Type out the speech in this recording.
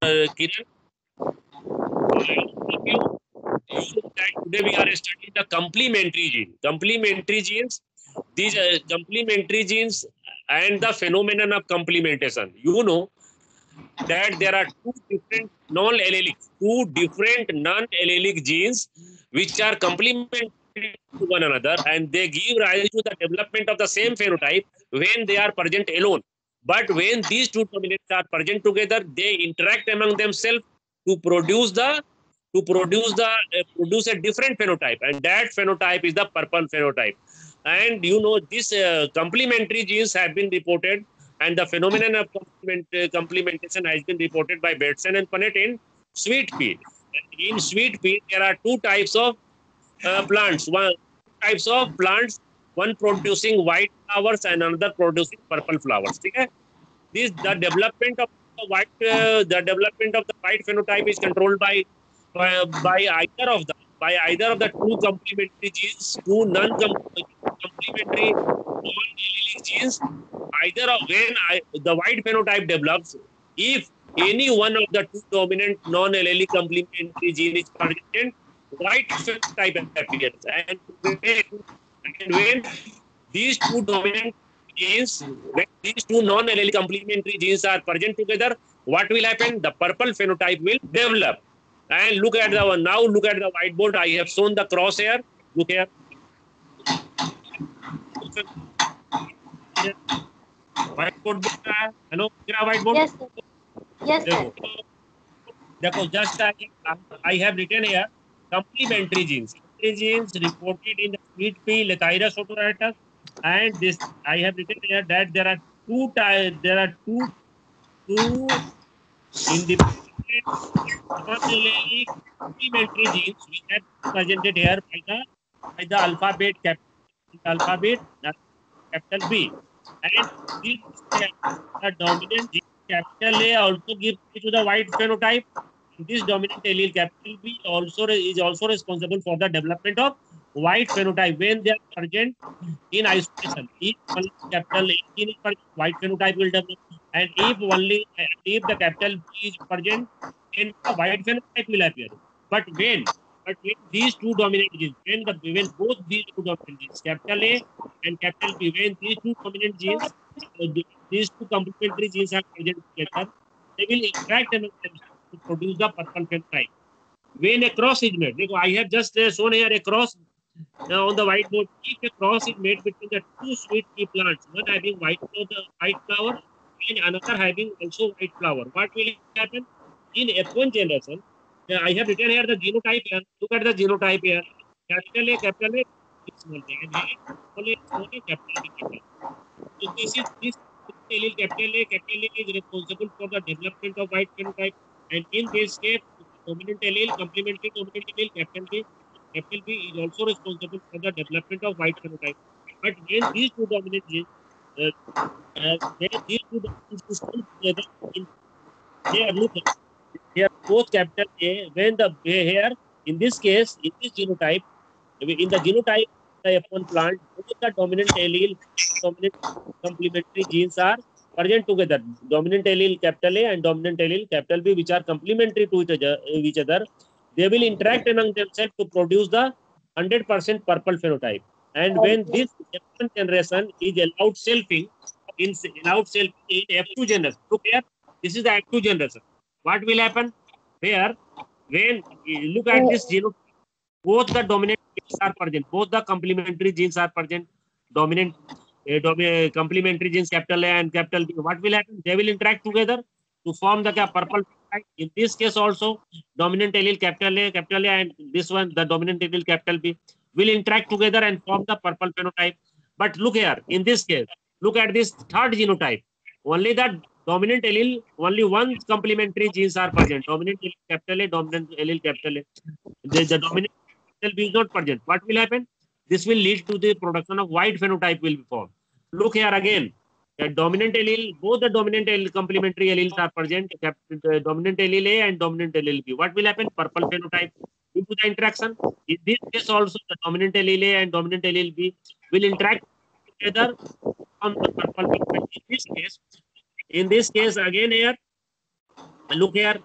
Kiran, today we are studying the complementary gene. Complementary genes, these complementary genes and the phenomenon of complementation. You know that there are two different non-allelic genes which are complementary to one another, and they give rise to the development of the same phenotype when they are present alone. But when these two dominants are present together, they interact among themselves to produce a different phenotype, and that phenotype is the purple phenotype. And you know this complementary genes have been reported, and the phenomenon of complementation has been reported by Bateson and Punnett in sweet pea. And in sweet pea, there are two types of plants. One producing white flowers and another producing purple flowers. Okay? The development of the development of the white phenotype is controlled by either of the two complementary genes, two non-complementary non-allelic genes. The white phenotype develops if any one of the two dominant non-allelic complementary gene is present, white phenotype appears. And when these two dominant genes, when these two non-allelic complementary genes are present together, what will happen? The purple phenotype will develop. And look at the whiteboard. I have shown the crosshair. Look here. Whiteboard दिख रहा है? Hello, दिख रहा है whiteboard? Yes, sir. Yes, sir. देखो, just I have written here complementary genes. Genes reported in the sweet pea, Lathyrus odoratus, and this I have written here that there are two independent non-allelic complementary genes which are presented here by the alphabet capital B, and the dominant gene capital A also gives rise to the white phenotype. This dominant allele capital B is also responsible for the development of white phenotype when they are present in isolation. If only capital A gene is present, white phenotype will develop, and if the capital B is present, then the white phenotype will appear. But when these two dominant genes, when both these two dominant genes, capital A and capital B, when these two dominant genes, these two complementary genes are present together, they will interact among themselves to produce the purple phenotype. When a cross is made, I have just shown here a cross on the whiteboard. If a cross is made between the two sweet pea plants, one having white flower and another having also white flower, what will happen? In F1 generation, I have written here the genotype here. Look at the genotype here. Capital A, small a, and A, small a, capital B. So this allele capital A is responsible for the development of white phenotype, and in this case, dominant allele, complementary dominant allele, capital B is also responsible for the development of white phenotype. But when these two dominant genes, together, they are both capital A. When the here in this case, in this genotype, in the genotype of F1 plant, both the dominant allele, dominant complementary genes are present together. Dominant allele capital A and dominant allele capital B, which are complementary to each other, they will interact among themselves to produce the 100% purple phenotype. And when this F1 generation is allowed selfing in F2 generation, look here, this is the F2 generation. What will happen? Here, when you look at this genotype, both the dominant genes are present, both the complementary genes are present. Complementary genes capital A and capital B. What will happen? They will interact together to form the purple phenotype. In this case also, dominant allele capital A, and this one, the dominant allele capital B, will interact together and form the purple phenotype. But look here, in this case, look at this third genotype. Only the dominant allele, only one complementary genes are present. Dominant allele capital A, dominant allele capital A. The dominant capital B is not present. What will happen? This will lead to the production of white phenotype will be formed. Look here again. The dominant allele, both the dominant allele, complementary alleles are present. Dominant allele A and dominant allele B. What will happen? Purple phenotype due to the interaction. In this case also, the dominant allele A and dominant allele B will interact together on the purple phenotype. In this case again here, look here.